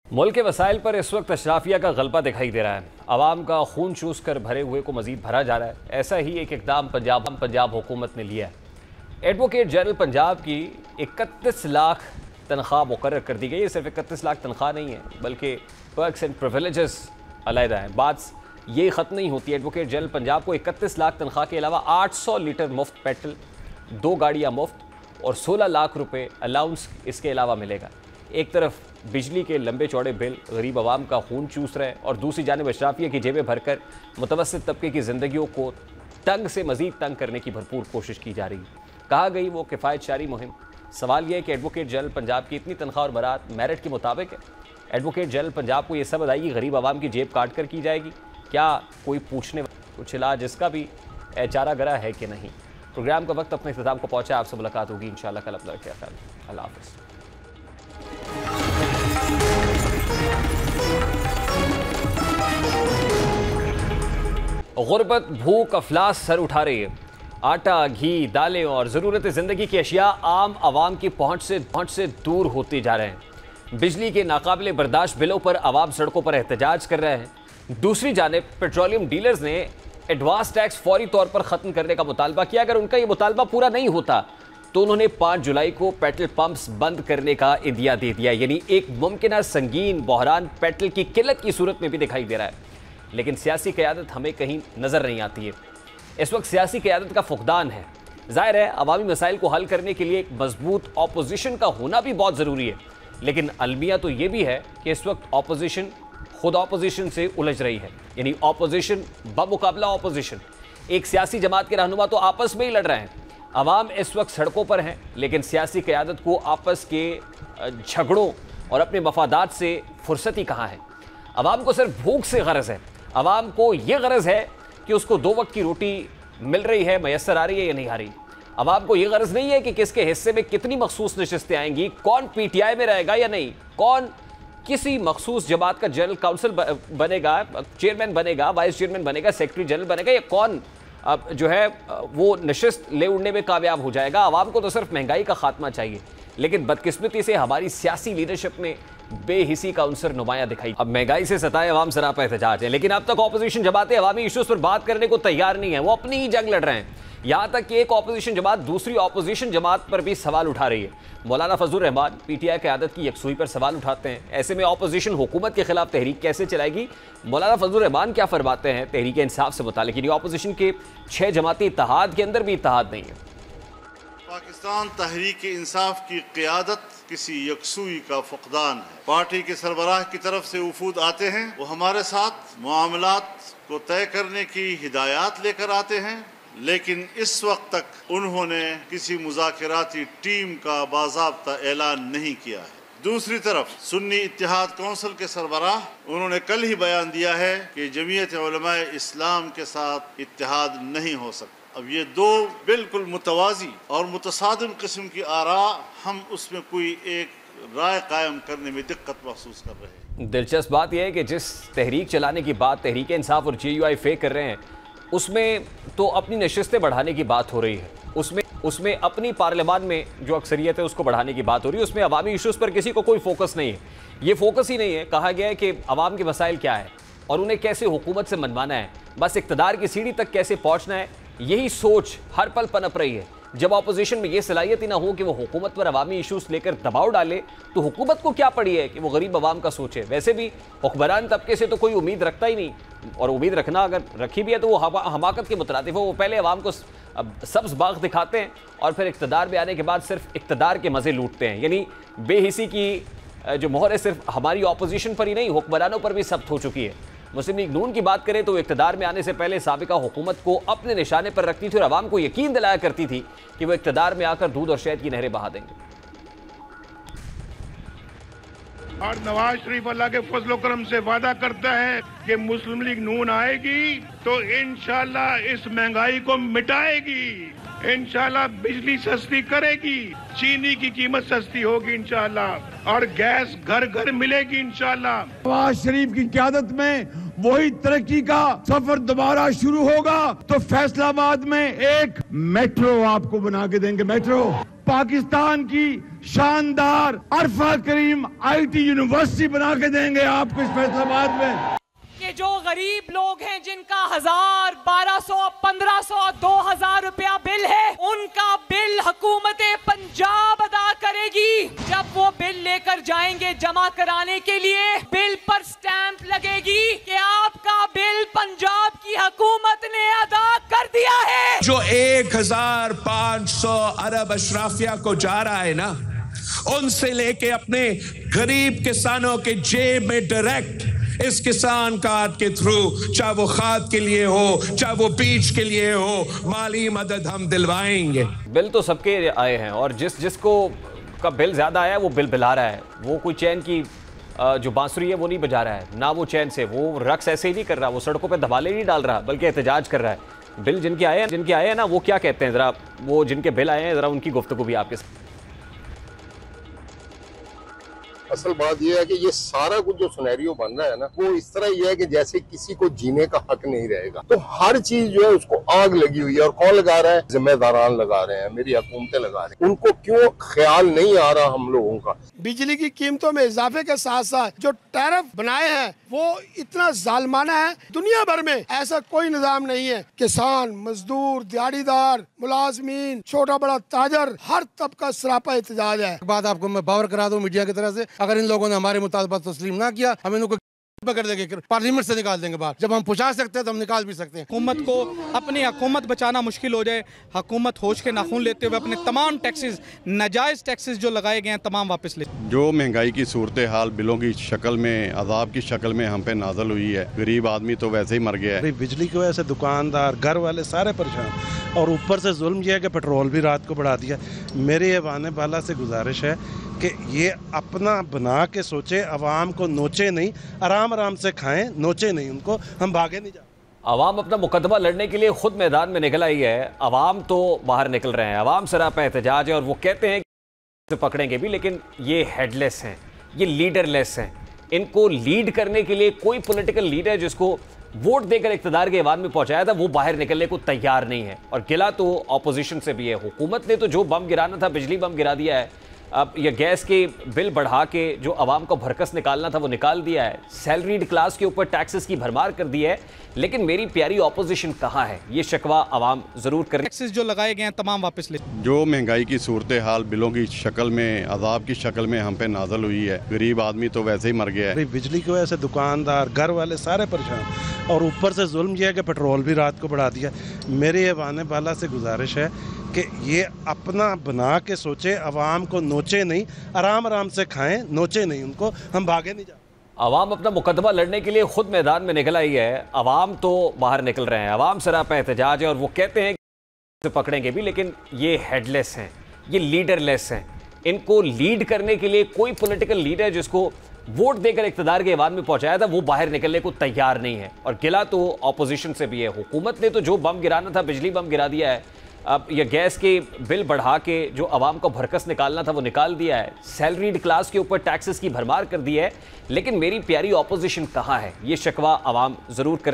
मुल्क के वसाइल पर इस वक्त अशराफिया का गलबा दिखाई दे रहा है। आवाम का खून चूस कर भरे हुए को मजीद भरा जा रहा है। ऐसा ही एक इकदाम पंजाब हुकूमत ने लिया है। एडवोकेट जनरल पंजाब की 31 लाख तनख्वाह मुकर्रर कर दी गई है। सिर्फ 31 लाख तनख्वाह नहीं है, बल्कि पर्क्स एंड प्रिविलेजेस अलहदा हैं। बात ये ख़त्म नहीं होती। एडवोकेट जनरल पंजाब को 31 लाख तनख्वाह के अलावा 800 लीटर मुफ्त पेट्रोल, 2 गाड़ियाँ मुफ्त और 16 लाख रुपये अलाउंस इसके अलावा मिलेगा। एक तरफ बिजली के लंबे चौड़े बिल गरीब आवाम का खून चूस रहे हैं और दूसरी जानिब अशराफिया की जेबें भरकर मुतवस्सित तबके की ज़िंदगियों को तंग से मज़ीद तंग करने की भरपूर कोशिश की जा रही है। कहा गई वो किफ़ायत शारी मुहिम। सवाल यह है कि एडवोकेट जनरल पंजाब की इतनी तनख्वाह और बरात मेरिट के मुताबिक है। एडवोकेट जनरल पंजाब को यह सब अदायगी गरीब आवाम की जेब काट कर की जाएगी। क्या कोई पूछने कुछ इलाज इसका भी चारा गरा है कि नहीं। प्रोग्राम का वक्त अपने इख्तिताम को पहुँचा। आपसे मुलाकात होगी इंशाअल्लाह कल। अपना ख्याल रखें। अल्लाह हाफ़िज़। गुर्बत, भूख, अफलास सर उठा रही है। आटा, घी, दालें और ज़रूरत ज़िंदगी की अशिया आम आवाम की पहुंच से दूर होती जा रहे हैं। बिजली के नाकाबिले बर्दाश्त बिलों पर आवाम सड़कों पर एहतजाज कर रहे हैं। दूसरी जानिब पेट्रोलियम डीलर्स ने एडवांस टैक्स फौरी तौर पर ख़त्म करने का मुतालबा किया। अगर उनका ये मुतालबा पूरा नहीं होता तो उन्होंने 5 जुलाई को पेट्रोल पंप्स बंद करने का इंदिया दे दिया। यानी एक मुमकिन संगीन बहरान पेट्रोल की किल्लत की सूरत में भी दिखाई दे रहा है। लेकिन सियासी क़यादत हमें कहीं नज़र नहीं आती है। इस वक्त सियासी क़यादत का फुकदान है। ज़ाहिर है अवामी मसाइल को हल करने के लिए एक मजबूत ऑपोजिशन का होना भी बहुत ज़रूरी है। लेकिन अलमिया तो ये भी है कि इस वक्त ऑपोजिशन खुद ऑपोजिशन से उलझ रही है। यानी ऑपोजिशन बमुकाबला ऑपोजिशन। एक सियासी जमात के रहनुमा तो आपस में ही लड़ रहे हैं। अवाम इस वक्त सड़कों पर हैं, लेकिन सियासी क़यादत को आपस के झगड़ों और अपने मफादात से फुर्सत ही कहाँ है। अवाम को सिर्फ भूख से गरज है। अवाम को ये गरज है कि उसको 2 वक्त की रोटी मिल रही है, मैसर आ रही है या नहीं आ रही। अवाम को ये गरज नहीं है कि किसके हिस्से में कितनी मखसूस नशिस्तें आएंगी, कौन PTI में रहेगा या नहीं, कौन किसी मखसूस जमात का जनरल काउंसिल बनेगा, चेयरमैन बनेगा, वाइस चेयरमैन बनेगा, सेक्रेटरी जनरल बनेगा, या कौन अब जो है वो नशिस्त ले उड़ने में कामयाब हो जाएगा। आवाम को तो सिर्फ महंगाई का खात्मा चाहिए। लेकिन बदकिस्मती से हमारी सियासी लीडरशिप में बेहिसी का अंसर नुमायां दिखाई। अब महंगाई से सताए अवाम सरापा एहतजाज है, लेकिन अब तक ऑपोजिशन जमातें अवामी इशूज़ पर बात करने को तैयार नहीं है। वो अपनी ही जंग लड़ रहे हैं। यहाँ तक कि एक ऑपोजिशन जमात दूसरी ऑपोजिशन जमात पर भी सवाल उठा रही है। मौलाना फजलुर रहमान PTI क़यादत की यकसुई पर सवाल उठाते हैं। ऐसे में ऑपोजिशन हुकूमत के खिलाफ तहरीक कैसे चलाएगी। मौलाना फजलुर रहमान क्या फरमाते हैं तहरीक इंसाफ से मुतालिक। यानी ऑपोजिशन के 6 जमाती इत्तेहाद के अंदर भी इत्तेहाद नहीं है। पाकिस्तान तहरीक इंसाफ की क़यादत किसी यकसुई का फुकदान है। पार्टी के सरबराह की तरफ से वफूद आते हैं, वो हमारे साथ मामलात को तय करने की हिदायत लेकर आते हैं, लेकिन इस वक्त तक उन्होंने किसी मुज़ाकराती टीम का बाज़ाब्ता ऐलान नहीं किया है। दूसरी तरफ सुन्नी इत्तेहाद कौंसिल के सरबराह उन्होंने कल ही बयान दिया है कि जमीयत उलमाए इस्लाम के साथ इत्तेहाद नहीं हो सकता। अब ये 2 बिल्कुल मुतवाज़ी और मुतसादिम किस्म की आरा, हम उसमें कोई एक राय कायम करने में दिक्कत महसूस कर रहे हैं। दिलचस्प बात यह है कि जिस तहरीक चलाने की बात तहरीक इंसाफ और JUI फे कर रहे हैं, उसमें तो अपनी नशिस्तें बढ़ाने की बात हो रही है। उसमें अपनी पार्लियामान में जो अक्सरियत है उसको बढ़ाने की बात हो रही है। उसमें अवामी इशूज़ पर किसी को कोई फोकस नहीं है। ये फोकस ही नहीं है। कहा गया है कि अवाम के मसाइल क्या है और उन्हें कैसे हुकूमत से मनवाना है, बस इक़्तिदार की सीढ़ी तक कैसे पहुँचना है, यही सोच हर पल पनप रही है। जब अपोजिशन में ये सलाहियत ही ना हो कि वो हुकूमत पर अवामी इशूज़ लेकर दबाव डाले, तो हुकूमत को क्या पड़ी है कि वो गरीब आवाम का सोचे। वैसे भी हुक्मरान तबके से तो कोई उम्मीद रखता ही नहीं, और उम्मीद रखना अगर रखी भी है तो वो हमाकत के मुतरातिफ है। वो पहले अवाम को सब्ज़ बाग दिखाते हैं और फिर इक़्तिदार में आने के बाद सिर्फ इक़्तिदार के मज़े लूटते हैं। यानी बेहिसी की जो मोहर है सिर्फ हमारी ऑपोजिशन पर ही नहीं, हुक्मरानों पर भी सख्त हो चुकी है। मुस्लिम लीग नून की बात करें तो इक़्तिदार में आने से पहले साबिका हुकूमत को अपने निशाने पर रखती थी और आवाम को यकीन दिलाया करती थी कि वो इक़्तिदार में आकर दूध और शहद की नहरें बहा देंगे। और नवाज शरीफ अल्लाह के फजल व करम से वादा करता है कि मुस्लिम लीग नून आएगी तो इंशाल्लाह इस महंगाई को मिटाएगी, इंशाल्लाह बिजली सस्ती करेगी, चीनी की कीमत सस्ती होगी इंशाल्लाह, और गैस घर घर मिलेगी इंशाल्लाह। नवाज शरीफ की क़यादत में वही तरक्की का सफर दोबारा शुरू होगा तो फैसलाबाद में एक मेट्रो आपको बना के देंगे। मेट्रो पाकिस्तान की शानदार अरफा करीम IT यूनिवर्सिटी बना के देंगे आपको इस फैसलाबाद में। कि जो गरीब लोग हैं जिनका 1000, 1200, 1500, 2000 रुपया बिल है, उनका बिल हुकूमत पंजाब अदा करेगी। जब वो बिल लेकर जाएंगे जमा कराने के लिए, बिल पर स्टैंप लगेगी कि आपका बिल पंजाब की हुकूमत ने अदा कर दिया है। जो 1500 अरब अशराफिया को जा रहा है ना, उनसे लेके अपने गरीब किसानों के जेब में डायरेक्ट इस किसान कार्ड के थ्रू, चाहे वो खाद के लिए हो, चाहे वो बीज के लिए हो, माली मदद हम दिलवाएंगे। बिल तो सबके आए हैं और जिसको का बिल ज़्यादा आया है वो बिल बिला रहा है। वो कोई चैन की जो बांसुरी है वो नहीं बजा रहा है, ना वो चैन से वो रक्स ऐसे ही नहीं कर रहा, वो सड़कों पे धमाले नहीं डाल रहा, बल्कि एहतजाज कर रहा है। बिल जिनके आए हैं ना, वो क्या कहते हैं, ज़रा वो जिनके बिल आए हैं ज़रा उनकी गुफ्तगू भी आपके साथ। असल बात यह है कि ये सारा कुछ जो सिनेरियो बन रहा है ना, वो इस तरह ही है कि जैसे किसी को जीने का हक नहीं रहेगा। तो हर चीज जो है उसको आग लगी हुई है। और कौन लगा रहा है? जिम्मेदारान लगा रहे हैं, मेरी हुकूमतें लगा रहे हैं। उनको क्यों ख्याल नहीं आ रहा हम लोगों का? बिजली की कीमतों में इजाफे के साथ साथ जो टैरिफ बनाए हैं वो इतना जालमाना है। दुनिया भर में ऐसा कोई निजाम नहीं है। किसान, मजदूर, दिहाड़ीदार, मुलाजमीन, छोटा बड़ा ताजर, हर तबका सरापा एहतजाज है। बात आपको मैं बावर करा दूं मीडिया की तरह से, अगर इन लोगों ने हमारे मुतालबा तस्लीम ना किया, हम इनको पकड़ देंगे, पार्लियामेंट से निकाल देंगे बाहर। जब हम पहुंचा सकते हैं तो हम निकाल भी सकते हैं। हुकूमत को अपनी हुकूमत बचाना मुश्किल हो जाए, हुकूमत होश के नाखून लेते हुए अपने तमाम टैक्सेस, नाजायज़ टैक्सेस जो लगाए गए हैं तमाम वापस ले। जो महंगाई की सूरत हाल बिलों की शक्ल में, अजाब की शक्ल में हम पे नाजल हुई है, गरीब आदमी तो वैसे ही मर गया है। बिजली की वजह से दुकानदार, घर वाले सारे परेशान, और ऊपर से जुल्म यह है कि पेट्रोल भी रात को बढ़ा दिया। मेरे अवाने बाला से गुजारिश है कि ये अपना बना के सोचे, अवाम को नोचे नहीं, आराम आराम से खाएं, नोचे नहीं उनको, हम भागे नहीं जा। अवाम अपना मुकदमा लड़ने के लिए खुद मैदान में निकल आई है, अवाम तो बाहर निकल रहे हैं, अवाम सरापा एहतजाज है और वो कहते हैं कि पकड़ेंगे भी, लेकिन ये हेडलेस हैं, ये लीडरलेस हैं। इनको लीड करने के लिए कोई पॉलिटिकल लीडर जिसको वोट देकर इक़्तिदार के ऐवान में पहुंचाया था वो बाहर निकलने को तैयार नहीं है। और गिला तो ऑपोजिशन से भी है। हुकूमत ने तो जो बम गिराना था बिजली बम गिरा दिया है। अब यह गैस के बिल बढ़ा के जो आवाम को भरकस निकालना था वो निकाल दिया है। सैलरीड क्लास के ऊपर टैक्सेस की भरमार कर दी है। लेकिन मेरी प्यारी ऑपोजिशन कहाँ है, ये शिकवा आवाम जरूर कर। टैक्सेस जो लगाए गए हैं तमाम वापस ले। जो महंगाई की सूरत हाल बिलों की शक्ल में, अजाब की शक्ल में हम पे नाजल हुई है, गरीब आदमी तो वैसे ही मर गया है। बिजली की वजह से दुकानदार, घर वाले सारे परेशान, और ऊपर से जुल्म यह है कि पेट्रोल भी रात को बढ़ा दिया। मेरे अवाने बाला से गुजारिश है कि ये अपना बना के सोचे, अवाम को नोचे नहीं, आराम आराम से खाएं, नोचे नहीं उनको, हम भागे नहीं जा। अवाम अपना मुकदमा लड़ने के लिए खुद मैदान में निकल आई है, अवाम तो बाहर निकल रहे हैं, अवाम सरापा एहतजाज है और वो कहते हैं कि पकड़ेंगे भी, लेकिन ये हेडलेस हैं, ये लीडरलेस हैं। इनको लीड करने के लिए कोई पॉलिटिकल लीडर जिसको वोट देकर इक़्तिदार के ऐवान में पहुंचाया था वो बाहर निकलने को तैयार नहीं है। और गिला तो ऑपोजिशन से भी है। हुकूमत ने तो जो बम गिराना था बिजली बम गिरा दिया है। अब यह गैस के बिल बढ़ा के जो आवाम को भरकस निकालना था वो निकाल दिया है। सैलरीड क्लास के ऊपर टैक्सेस की भरमार कर दी है। लेकिन मेरी प्यारी ऑपोजिशन कहाँ है, ये शिकवा आवाम जरूर कर।